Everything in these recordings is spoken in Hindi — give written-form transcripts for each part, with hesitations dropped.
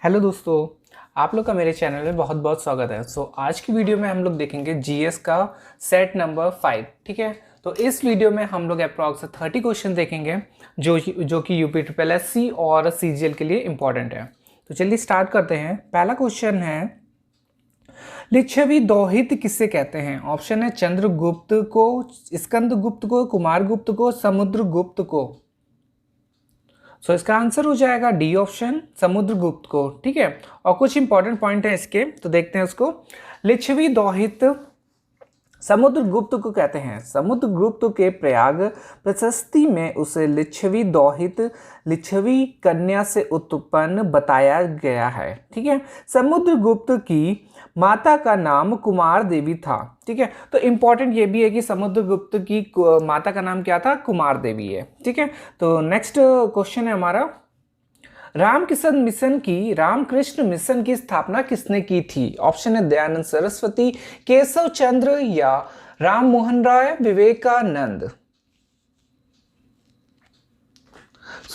हेलो दोस्तों, आप लोग का मेरे चैनल में बहुत बहुत स्वागत है। आज की वीडियो में हम लोग देखेंगे जीएस का सेट नंबर 5। ठीक है, तो इस वीडियो में हम लोग अप्रॉक्स 30 क्वेश्चन देखेंगे जो कि यूपी ट्रिपल एससी और सीजीएल के लिए इम्पॉर्टेंट है। तो चलिए स्टार्ट करते हैं। पहला क्वेश्चन है, लिच्छवी दोहित किसे कहते हैं? ऑप्शन है चंद्रगुप्त को, स्कंदगुप्त को, कुमारगुप्त को, समुद्रगुप्त को। इसका आंसर हो जाएगा डी ऑप्शन, समुद्रगुप्त को। ठीक है, और कुछ इंपॉर्टेंट पॉइंट है इसके, तो देखते हैं उसको। लिच्छवी दोहित समुद्रगुप्त को कहते हैं। समुद्रगुप्त के प्रयाग प्रशस्ति में उसे लिच्छवी दोहित, लिच्छवी कन्या से उत्पन्न बताया गया है। ठीक है, समुद्रगुप्त की माता का नाम कुमार देवी था। ठीक है, तो इंपॉर्टेंट ये भी है कि समुद्रगुप्त की माता का नाम क्या था? कुमार देवी है। ठीक है, तो नेक्स्ट क्वेश्चन है हमारा, रामकृष्ण मिशन की स्थापना किसने की थी? ऑप्शन है दयानंद सरस्वती, केशव चंद्र या राम मोहन राय, विवेकानंद।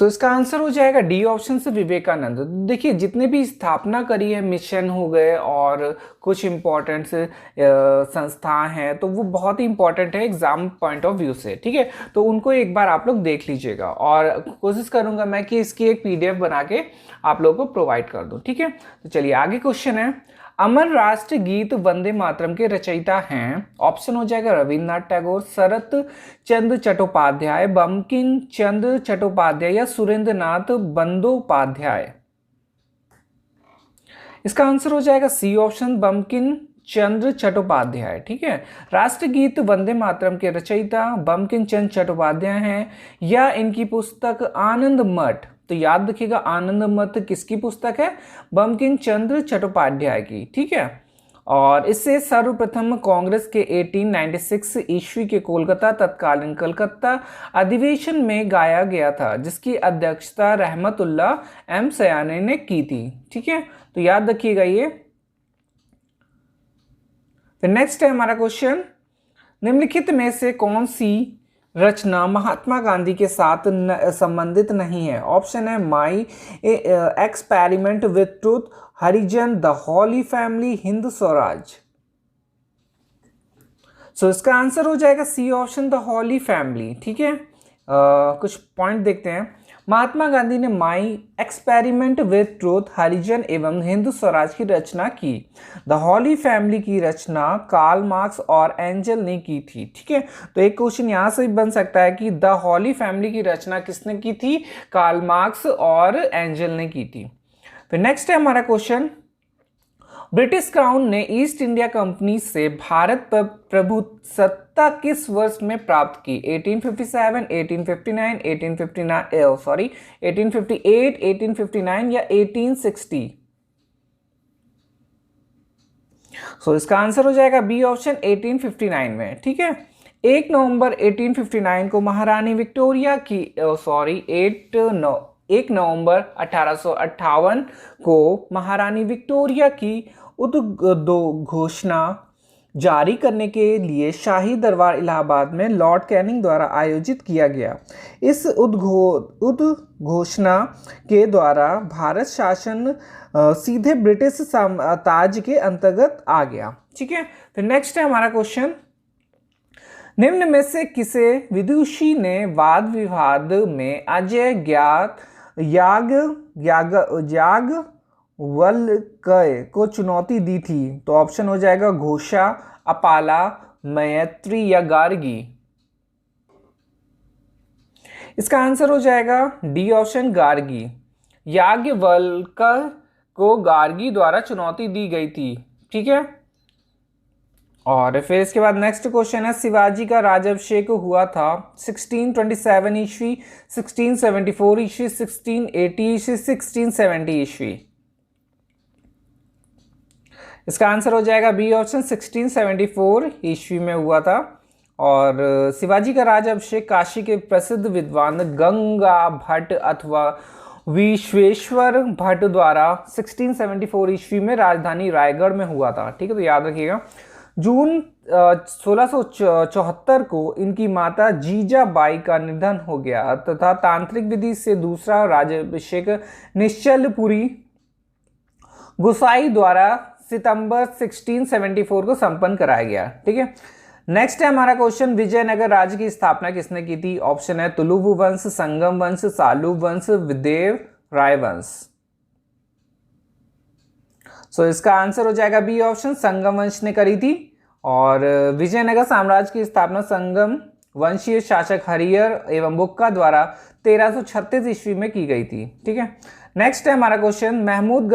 इसका आंसर हो जाएगा डी ऑप्शन से, विवेकानंद। देखिए, जितने भी स्थापना करी है, मिशन हो गए और कुछ इंपॉर्टेंट संस्थाएं हैं, तो वो बहुत ही इंपॉर्टेंट है एग्जाम पॉइंट ऑफ व्यू से। ठीक है, तो उनको एक बार आप लोग देख लीजिएगा और कोशिश करूंगा मैं कि इसकी एक पीडीएफ बना के आप लोगों को प्रोवाइड कर दूं। ठीक है, तो चलिए आगे क्वेश्चन है, अमर राष्ट्र गीत वंदे मातरम के रचयिता हैं? ऑप्शन हो जाएगा रविन्द्रनाथ टैगोर, शरत चंद्र चट्टोपाध्याय, बंकिम चंद्र चट्टोपाध्याय या सुरेंद्रनाथ बंदोपाध्याय। इसका आंसर हो जाएगा सी ऑप्शन, बंकिम चंद्र चट्टोपाध्याय। ठीक है, राष्ट्रगीत वंदे मातरम के रचयिता बंकिम चंद्र चट्टोपाध्याय हैं या इनकी पुस्तक आनंद मठ। तो याद रखिएगा, आनंद मठ किसकी पुस्तक है? बंकिम चंद्र चट्टोपाध्याय की। ठीक है, और इससे सर्वप्रथम कांग्रेस के 1896 ईस्वी के कोलकाता तत्कालीन कलकत्ता अधिवेशन में गाया गया था, जिसकी अध्यक्षता रहमतुल्लाह एम सयानी ने की थी। ठीक है, तो याद रखिएगा ये। फिर नेक्स्ट है हमारा क्वेश्चन, निम्नलिखित में से कौन सी रचना महात्मा गांधी के साथ संबंधित नहीं है? ऑप्शन है my experiment with truth, Harijan, the holy family, Hind Swaraj. इसका आंसर हो जाएगा C option, the holy family. ठीक है, कुछ पॉइंट देखते हैं। महात्मा गांधी ने my experiment with truth, Harijan एवं हिंदू स्वराज की रचना की। द हॉली फैमिली की रचना कार्ल मार्क्स और एंजल ने की थी। ठीक है, तो एक क्वेश्चन यहां से बन सकता है कि द हॉली फैमिली की रचना किसने की थी? कार्ल मार्क्स और एंजल ने की थी। फिर नेक्स्ट है हमारा क्वेश्चन, ब्रिटिश क्राउन ने ईस्ट इंडिया कंपनी से भारत पर प्रभुसत्ता किस वर्ष में प्राप्त की? 1857, 1859, 1858, 1859 या 1860। इसका आंसर हो जाएगा बी ऑप्शन, 1859 में। ठीक है, 1 नवंबर 1859 को महारानी विक्टोरिया की 1 नवंबर 1858 को महारानी विक्टोरिया की उद्घोषणा जारी करने के लिए शाही दरबार इलाहाबाद में लॉर्ड कैनिंग द्वारा आयोजित किया गया। इस उद्घोषणा के द्वारा भारत शासन सीधे ब्रिटिश साम्राज्य के अंतर्गत आ गया। ठीक है, फिर नेक्स्ट है हमारा क्वेश्चन, निम्न में से किसे विदुषी ने वाद विवाद में अजय ज्ञात याज्ञवल्क्य को चुनौती दी थी? तो ऑप्शन हो जाएगा घोषा, अपाला, मैत्री या गार्गी। इसका आंसर हो जाएगा डी ऑप्शन, गार्गी। याज्ञवल्क्य को गार्गी द्वारा चुनौती दी गई थी। ठीक है, और फिर इसके बाद नेक्स्ट क्वेश्चन है, शिवाजी का राज्याभिषेक हुआ था 1627 ईस्वी, 1674 ईस्वी, 1680 ईस्वी, 1670 ईस्वी। इसका आंसर हो जाएगा बी ऑप्शन, 1674 ईस्वी में हुआ था। और शिवाजी का राज्याभिषेक काशी के प्रसिद्ध विद्वान गंगा भट्ट अथवा विश्वेश्वर भट्ट द्वारा 1674 ईस्वी में राजधानी रायगढ़ में हुआ था। ठीक है, तो याद रखिएगा। जून 1674 को इनकी माता जीजाबाई का निधन हो गया तथा तांत्रिक विधि से दूसरा राज्याभिषेक निश्चलपुरी गोसाई द्वारा सितंबर 1674 को संपन्न कराया गया। ठीक है, नेक्स्ट है हमारा क्वेश्चन, विजयनगर राज्य की स्थापना किसने की थी? ऑप्शन है तुलुव वंश, संगम वंश, सालुव वंश, विदेव राय वंश। सो इसका आंसर हो जाएगा बी ऑप्शन, संगम वंश ने करी थी। और विजयनगर साम्राज्य की स्थापना संगम वंशीय शासक हरिहर एवं बुक्का द्वारा 1336 ईस्वी में की गई थी। ठीक है, नेक्स्ट है हमारा क्वेश्चन, महमूद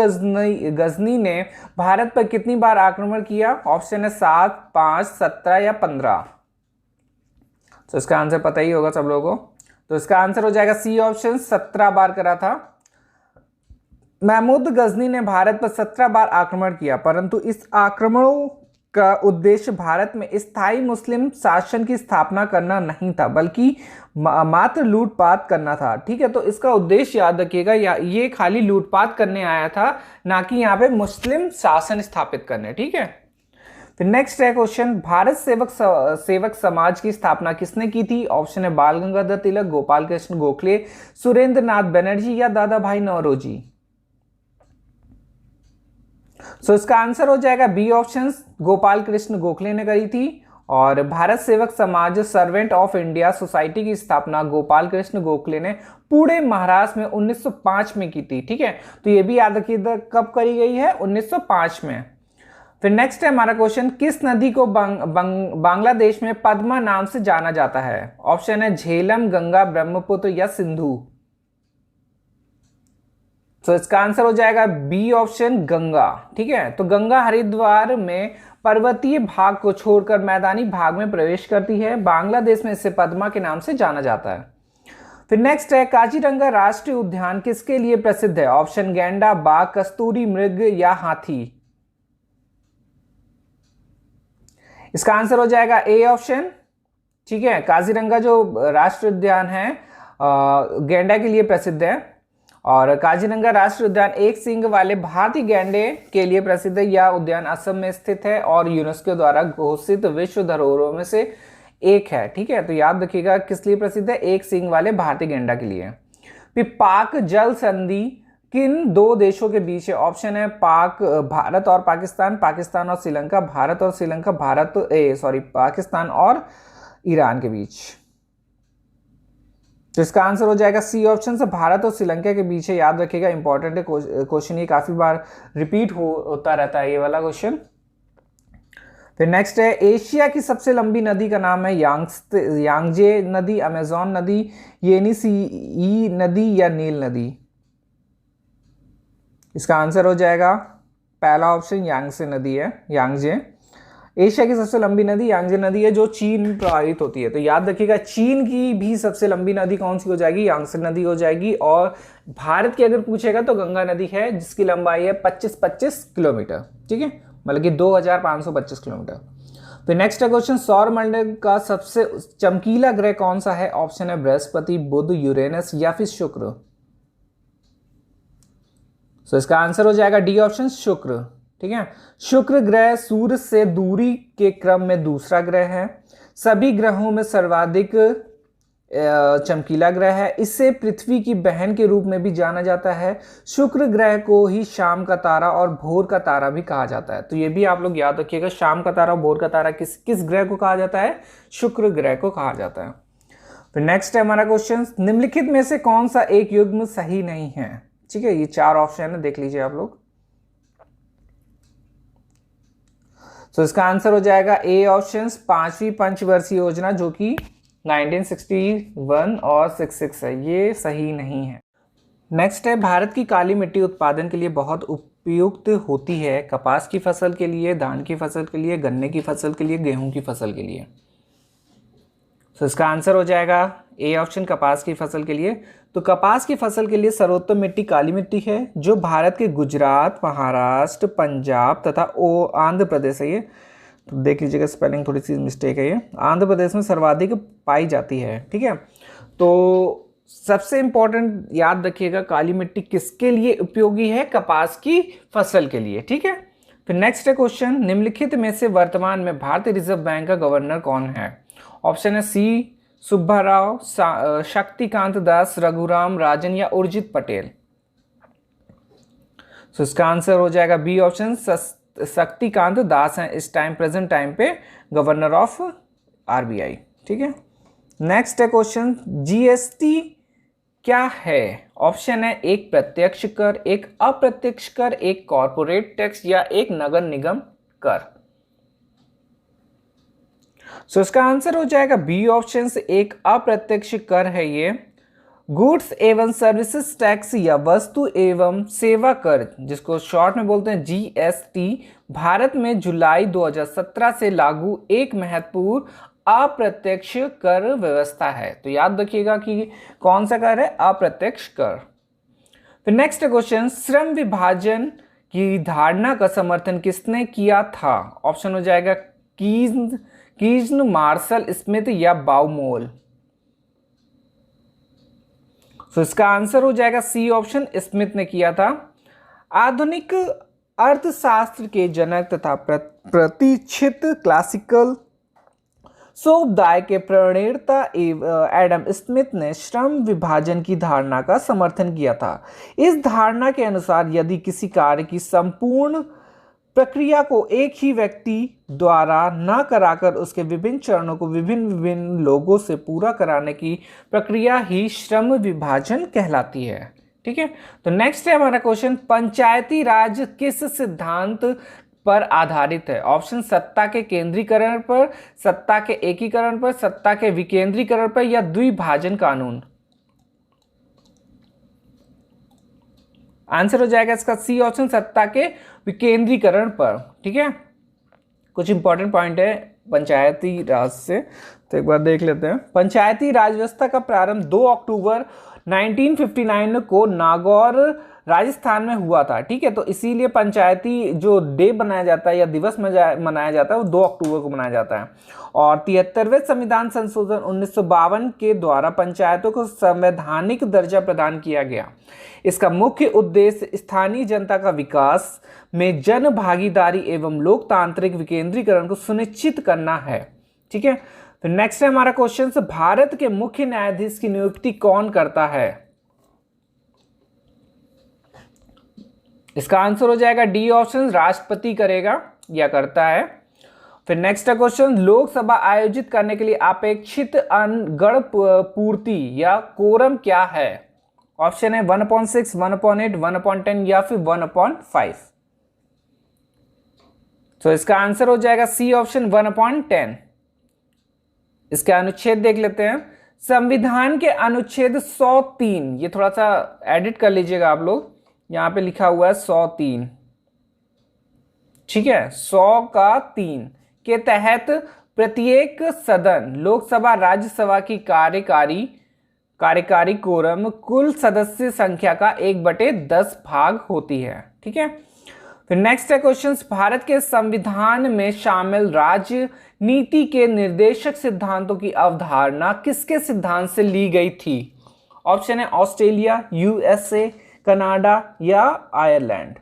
गजनी ने भारत पर कितनी बार आक्रमण किया? ऑप्शन है 7, 5, 17 या 15। तो इसका आंसर पता ही होगा सब लोगों को। तो इसका आंसर हो जाएगा सी ऑप्शन, 17 बार करा था। महमूद गजनी ने भारत पर 17 बार आक्रमण किया, परंतु इस आक्रमणों का उद्देश्य भारत में स्थायी मुस्लिम शासन की स्थापना करना नहीं था, बल्कि मात्र लूटपाट करना था। ठीक है, तो इसका उद्देश्य याद रखिएगा, ये खाली लूटपाट करने आया था, ना कि यहाँ पे मुस्लिम शासन स्थापित करने। ठीक है, फिर नेक्स्ट है क्वेश्चन, भारत सेवक समाज की स्थापना किसने की थी? ऑप्शन है बाल गंगाधर तिलक, गोपाल कृष्ण गोखले, सुरेंद्र नाथ बनर्जी या दादा भाई नौरोजी। सो इसका आंसर हो जाएगा बी ऑप्शन, गोपाल कृष्ण गोखले ने करी थी। और भारत सेवक समाज सर्वेंट ऑफ इंडिया सोसाइटी की स्थापना गोपाल कृष्ण गोखले ने पुणे महाराष्ट्र में 1905 में की थी। ठीक है, तो ये भी याद रखिए कब करी गई है? 1905 में। फिर नेक्स्ट है हमारा क्वेश्चन, किस नदी को बांग्लादेश में पद्मा नाम से जाना जाता है? ऑप्शन है झेलम, गंगा, ब्रह्मपुत्र या सिंधु। तो इसका आंसर हो जाएगा बी ऑप्शन, गंगा। ठीक है, तो गंगा हरिद्वार में पर्वतीय भाग को छोड़कर मैदानी भाग में प्रवेश करती है। बांग्लादेश में इसे पद्मा के नाम से जाना जाता है। फिर नेक्स्ट है, काजीरंगा राष्ट्रीय उद्यान किसके लिए प्रसिद्ध है? ऑप्शन गैंडा, बाघ, कस्तूरी मृग या हाथी। इसका आंसर हो जाएगा ए ऑप्शन। ठीक है, काजीरंगा जो राष्ट्रीय उद्यान है गैंडा के लिए प्रसिद्ध है। और काजीरंगा राष्ट्रीय उद्यान एक सींग वाले भारतीय गैंडे के लिए प्रसिद्ध है। यह उद्यान असम में स्थित है और यूनेस्को द्वारा घोषित विश्व धरोहरों में से एक है। ठीक है, तो याद रखिएगा किस लिए प्रसिद्ध है? एक सींग वाले भारतीय गैंडा के लिए। फिर पाक जल संधि किन दो देशों के बीच है? ऑप्शन है भारत और पाकिस्तान, पाकिस्तान और श्रीलंका, भारत और श्रीलंका, पाकिस्तान और ईरान के बीच। तो इसका आंसर हो जाएगा सी ऑप्शन से, भारत और श्रीलंका के बीच है। याद रखिएगा, इंपॉर्टेंट है क्वेश्चन, ये काफी बार रिपीट होता रहता है ये वाला क्वेश्चन। फिर नेक्स्ट है, एशिया की सबसे लंबी नदी का नाम है यांगजे नदी, अमेजोन नदी, येनिसी नदी या नील नदी। इसका आंसर हो जाएगा पहला ऑप्शन, यांगसे नदी है, यांगजे। एशिया की सबसे लंबी नदी यांगजे नदी है जो चीन में प्रवाहित होती है। तो याद रखिएगा चीन की भी सबसे लंबी नदी कौन सी हो जाएगी? यांगसे नदी हो जाएगी। और भारत की अगर पूछेगा तो गंगा नदी है जिसकी लंबाई है 25 किलोमीटर। ठीक है, मतलब कि 2525 किलोमीटर। फिर नेक्स्ट क्वेश्चन, सौर मंडल का सबसे चमकीला ग्रह कौन सा है? ऑप्शन है बृहस्पति, बुध, यूरेनस या फिर शुक्र। तो इसका आंसर हो जाएगा डी ऑप्शन, शुक्र। ठीक है, शुक्र ग्रह सूर्य से दूरी के क्रम में दूसरा ग्रह है, सभी ग्रहों में सर्वाधिक चमकीला ग्रह है। इसे पृथ्वी की बहन के रूप में भी जाना जाता है। शुक्र ग्रह को ही शाम का तारा और भोर का तारा भी कहा जाता है। तो ये भी आप लोग याद रखिएगा, शाम का तारा और भोर का तारा किस ग्रह को कहा जाता है? शुक्र ग्रह को कहा जाता है। फिर नेक्स्ट है हमारा क्वेश्चन, निम्नलिखित में से कौन सा एक युग्म सही नहीं है? ठीक है, ये 4 ऑप्शन है, देख लीजिए आप लोग। तो इसका आंसर हो जाएगा ए ऑप्शन, 5वीं पंचवर्षीय योजना जो कि 1961 और 66 है, ये सही नहीं है। नेक्स्ट है, भारत की काली मिट्टी उत्पादन के लिए बहुत उपयुक्त होती है। कपास की फसल के लिए, धान की फसल के लिए, गन्ने की फसल के लिए, गेहूं की फसल के लिए। तो इसका आंसर हो जाएगा ए ऑप्शन, कपास की फसल के लिए। तो कपास की फसल के लिए सर्वोत्तम मिट्टी काली मिट्टी है जो भारत के गुजरात, महाराष्ट्र, पंजाब तथा आंध्र प्रदेश है। ये तो देख लीजिएगा, स्पेलिंग थोड़ी सी मिस्टेक है, ये आंध्र प्रदेश में सर्वाधिक पाई जाती है। ठीक है, तो सबसे इंपॉर्टेंट याद रखिएगा, काली मिट्टी किसके लिए उपयोगी है? कपास की फसल के लिए। ठीक है, फिर नेक्स्ट है क्वेश्चन, निम्नलिखित में से वर्तमान में भारतीय रिजर्व बैंक का गवर्नर कौन है? ऑप्शन है सी सुब्बाराव, शक्तिकांत दास, रघुराम राजन या उर्जित पटेल। सो इसका आंसर हो जाएगा बी ऑप्शन, शक्तिकांत दास हैं इस टाइम प्रेजेंट टाइम पे गवर्नर ऑफ आरबीआई। ठीक है, नेक्स्ट है क्वेश्चन, जीएसटी क्या है? ऑप्शन है एक प्रत्यक्ष कर, एक अप्रत्यक्ष कर, एक कॉर्पोरेट टैक्स या एक नगर निगम कर। सो इसका आंसर हो जाएगा बी ऑप्शन, एक अप्रत्यक्ष कर है ये। गुड्स एवं सर्विसेज टैक्स या वस्तु एवं सेवा कर, जिसको शॉर्ट में बोलते हैं जीएसटी, भारत में जुलाई 2017 से लागू एक महत्वपूर्ण अप्रत्यक्ष कर व्यवस्था है। तो याद रखिएगा कि कौन सा कर है? अप्रत्यक्ष कर। फिर नेक्स्ट क्वेश्चन, श्रम विभाजन की धारणा का समर्थन किसने किया था? ऑप्शन हो जाएगा कीज्न, मार्शल स्मिथ या बाउमोल। सो इसका आंसर हो जाएगा सी ऑप्शन, स्मिथ ने किया था। आधुनिक अर्थशास्त्र के जनक तथा प्रतिष्ठित क्लासिकल शोधाय के प्रणेता एडम स्मिथ ने श्रम विभाजन की धारणा का समर्थन किया था। इस धारणा के अनुसार यदि किसी कार्य की संपूर्ण प्रक्रिया को एक ही व्यक्ति द्वारा न कराकर उसके विभिन्न चरणों को विभिन्न लोगों से पूरा कराने की प्रक्रिया ही श्रम विभाजन कहलाती है। ठीक है, तो नेक्स्ट है हमारा क्वेश्चन, पंचायती राज किस सिद्धांत पर आधारित है? ऑप्शन सत्ता के केंद्रीकरण पर, सत्ता के एकीकरण पर, सत्ता के विकेंद्रीकरण पर या द्विभाजन कानून। आंसर हो जाएगा इसका सी ऑप्शन, सत्ता के विकेंद्रीकरण पर। ठीक है, कुछ इंपॉर्टेंट पॉइंट है पंचायती राज से, तो एक बार देख लेते हैं। पंचायती राज व्यवस्था का प्रारंभ 2 अक्टूबर 1959 को नागौर राजस्थान में हुआ था। ठीक है, तो इसीलिए पंचायती जो डे बनाया जाता है या दिवस मनाया जाता है वो 2 अक्टूबर को मनाया जाता है। और 73वें संविधान संशोधन 1952 के द्वारा पंचायतों को संवैधानिक दर्जा प्रदान किया गया। इसका मुख्य उद्देश्य स्थानीय जनता का विकास में जन भागीदारी एवं लोकतांत्रिक विकेंद्रीकरण को सुनिश्चित करना है। ठीक है, तो नेक्स्ट है हमारा क्वेश्चन, भारत के मुख्य न्यायाधीश की नियुक्ति कौन करता है? इसका आंसर हो जाएगा डी ऑप्शन, राष्ट्रपति करेगा या करता है। फिर नेक्स्ट क्वेश्चन, लोकसभा आयोजित करने के लिए अपेक्षित गण पूर्ति या कोरम क्या है? ऑप्शन है 1/6, 1/8, 1/10 या फिर 1/5। तो इसका आंसर हो जाएगा सी ऑप्शन, 1/10। इसके अनुच्छेद देख लेते हैं। संविधान के अनुच्छेद 103, ये थोड़ा सा एडिट कर लीजिएगा आप लोग, यहां पे लिखा हुआ है 103। ठीक है, 100 का 3 के तहत प्रत्येक सदन, लोकसभा राज्यसभा की कार्यकारी कोरम कुल सदस्य संख्या का 1/10 भाग होती है। ठीक है, फिर नेक्स्ट है क्वेश्चन, भारत के संविधान में शामिल राजनीति के निर्देशक सिद्धांतों की अवधारणा किसके सिद्धांत से ली गई थी? ऑप्शन है ऑस्ट्रेलिया, यूएसए, कनाडा या आयरलैंड।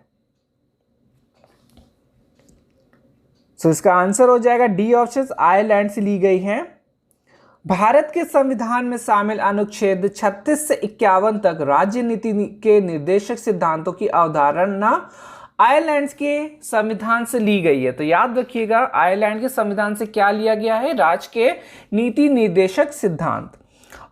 सो इसका आंसर हो जाएगा डी ऑप्शन, आयरलैंड से ली गई है। भारत के संविधान में शामिल अनुच्छेद 36 से 51 तक राजनीति के निर्देशक सिद्धांतों की अवधारणा आयरलैंड के संविधान से ली गई है। तो याद रखिएगा, आयरलैंड के संविधान से क्या लिया गया है? राज के नीति निर्देशक सिद्धांत।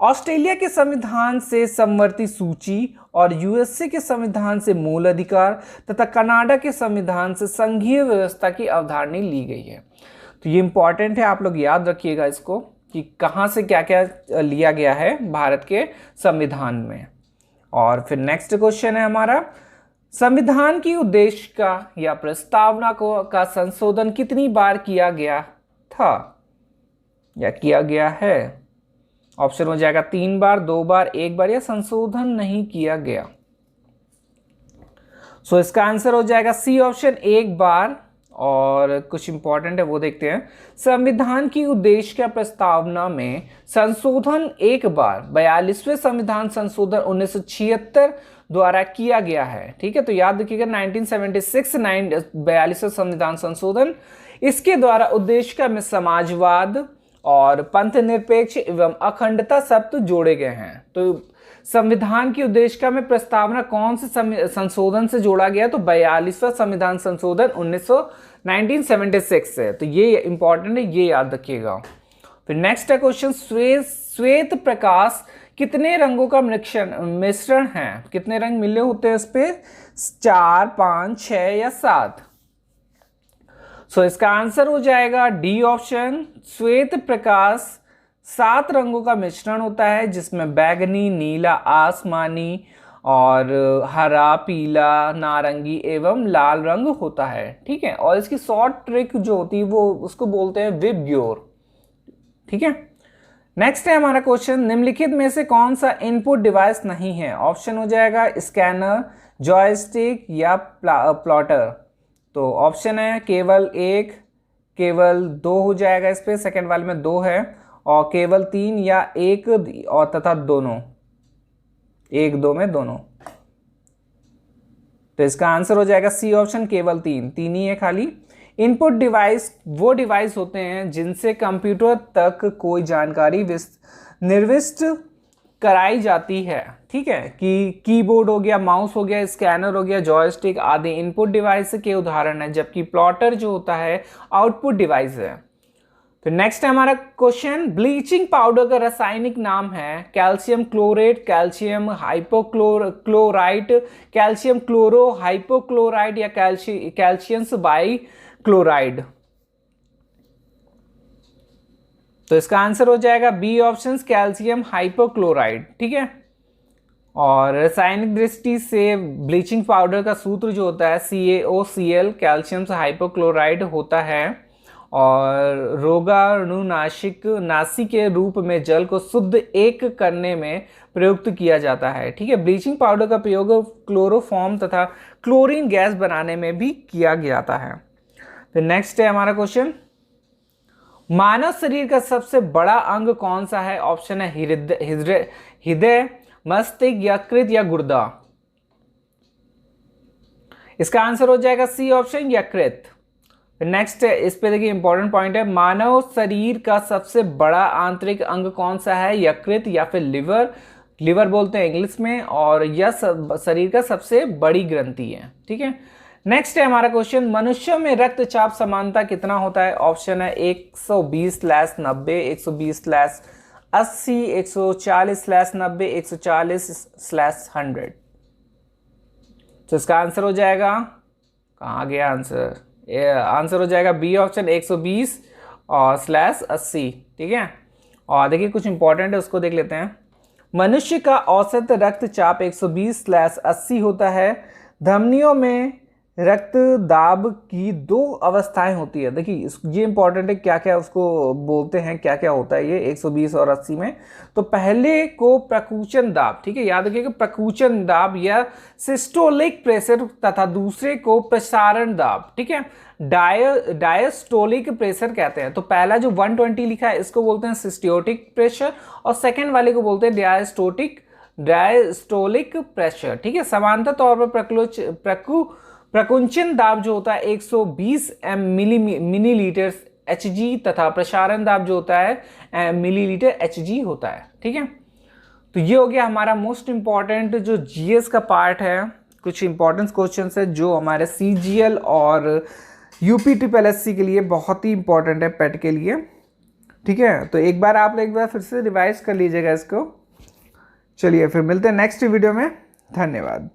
ऑस्ट्रेलिया के संविधान से समवर्ती सूची और यूएसए के संविधान से मूल अधिकार तथा कनाडा के संविधान से संघीय व्यवस्था की अवधारणा ली गई है। तो ये इंपॉर्टेंट है, आप लोग याद रखिएगा इसको कि कहाँ से क्या क्या लिया गया है भारत के संविधान में। और फिर नेक्स्ट क्वेश्चन है हमारा, संविधान की उद्देश्य का या प्रस्तावना का संशोधन कितनी बार किया गया था या किया गया है? ऑप्शन हो जाएगा 3 बार, 2 बार, 1 बार या संशोधन नहीं किया गया। सो इसका आंसर हो जाएगा सी ऑप्शन, 1 बार। और कुछ इंपॉर्टेंट है वो देखते हैं। संविधान की उद्देश्य का प्रस्तावना में संशोधन 1 बार 42वें संविधान संशोधन 1976 द्वारा किया गया है। ठीक है, तो याद रखिएगा 1976 42वें संविधान संशोधन, इसके द्वारा उद्देश्य में समाजवाद और पंथ निरपेक्ष एवं अखंडता शब्द जोड़े गए हैं। तो संविधान की उद्देशिका में प्रस्तावना कौन से संशोधन से जोड़ा गया? तो 42वां संविधान संशोधन 1976 से। तो ये इंपॉर्टेंट है, ये याद रखिएगा। फिर नेक्स्ट है क्वेश्चन, श्वेत प्रकाश कितने रंगों का मिश्रण है? कितने रंग मिले होते हैं इस पे? 4, 5, 6 या 7? सो इसका आंसर हो जाएगा डी ऑप्शन। श्वेत प्रकाश 7 रंगों का मिश्रण होता है, जिसमें बैगनी, नीला, आसमानी और हरा, पीला, नारंगी एवं लाल रंग होता है। ठीक है, और इसकी शॉर्ट ट्रिक जो होती है वो उसको बोलते हैं विबग्योर। ठीक है, नेक्स्ट है हमारा क्वेश्चन, निम्नलिखित में से कौन सा इनपुट डिवाइस नहीं है? ऑप्शन हो जाएगा स्कैनर, जॉयस्टिक या प्लॉटर। तो ऑप्शन है केवल 1, केवल 2 हो जाएगा इस पे, सेकेंड वाले में 2 है, और केवल 3 या 1 और तथा दोनों, 1, 2 में दोनों। तो इसका आंसर हो जाएगा सी ऑप्शन, केवल 3 ही है खाली। इनपुट डिवाइस वो डिवाइस होते हैं जिनसे कंप्यूटर तक कोई जानकारी निर्दिष्ट कराई जाती है। ठीक है, कि कीबोर्ड हो गया, माउस हो गया, स्कैनर हो गया, जॉयस्टिक आदि इनपुट डिवाइस के उदाहरण है, जबकि प्लॉटर जो होता है आउटपुट डिवाइस है। तो नेक्स्ट है हमारा क्वेश्चन, ब्लीचिंग पाउडर का रासायनिक नाम है? Calcium chlorate, calcium hypochlorite, calcium chloro hypochlorite या कैल्शियम बाई क्लोराइड। तो इसका आंसर हो जाएगा बी ऑप्शन, कैल्शियम हाइपोक्लोराइड। ठीक है, और रासायनिक दृष्टि से ब्लीचिंग पाउडर का सूत्र जो होता है CaOCl, कैल्शियम हाइपोक्लोराइड होता है, और रोगाणुनाशी के रूप में जल को शुद्ध एक करने में प्रयुक्त किया जाता है। ठीक है, ब्लीचिंग पाउडर का प्रयोग क्लोरोफॉर्म तथा क्लोरीन गैस बनाने में भी किया जाता है। तो नेक्स्ट है हमारा क्वेश्चन, मानव शरीर का सबसे बड़ा अंग कौन सा है? ऑप्शन है हृदय, मस्तिष्क, यकृत या गुर्दा। इसका आंसर हो जाएगा सी ऑप्शन, यकृत। नेक्स्ट है, इस पे देखिए इंपॉर्टेंट पॉइंट है, मानव शरीर का सबसे बड़ा आंतरिक अंग कौन सा है? यकृत या फिर लिवर बोलते हैं इंग्लिश में, और यह शरीर का सबसे बड़ी ग्रंथि है। ठीक है, नेक्स्ट है हमारा क्वेश्चन, मनुष्यों में रक्तचाप समानता कितना होता है? ऑप्शन है 120/90, 120/80, 140/90, 140/100। तो इसका आंसर हो जाएगा, कहाँ गया आंसर? आंसर हो जाएगा बी ऑप्शन, 120 और /80। ठीक है, और देखिए कुछ इंपॉर्टेंट है उसको देख लेते हैं। मनुष्य का औसत रक्तचाप 120/80 होता है। धमनियों में रक्त दाब की 2 अवस्थाएं होती है। देखिए ये इंपॉर्टेंट है, क्या क्या उसको बोलते हैं, क्या क्या होता है ये 120 और 80 में। तो पहले को प्रकुचन दाब, ठीक है, याद रखिएगा, प्रकुचन दाब या सिस्टोलिक प्रेशर, तथा दूसरे को प्रसारण दाब। ठीक है, डायस्टोलिक प्रेशर कहते हैं। तो पहला जो 120 लिखा है इसको बोलते हैं सिस्टोलिक प्रेशर, और सेकेंड वाले को बोलते हैं डायस्टोलिक प्रेशर। ठीक है, समांतर तौर पर प्रकुंचन दाब जो होता है 120 मिलीलीटर Hg, तथा प्रसारण दाब जो होता है मिलीलीटर Hg होता है। ठीक है, तो ये हो गया हमारा मोस्ट इंपॉर्टेंट जो जीएस का पार्ट है। कुछ इंपॉर्टेंट क्वेश्चन है जो हमारे CGL और UPSSC के लिए बहुत ही इंपॉर्टेंट है, पेट के लिए। ठीक है, तो एक बार फिर से रिवाइज कर लीजिएगा इसको। चलिए फिर मिलते हैं नेक्स्ट वीडियो में, धन्यवाद।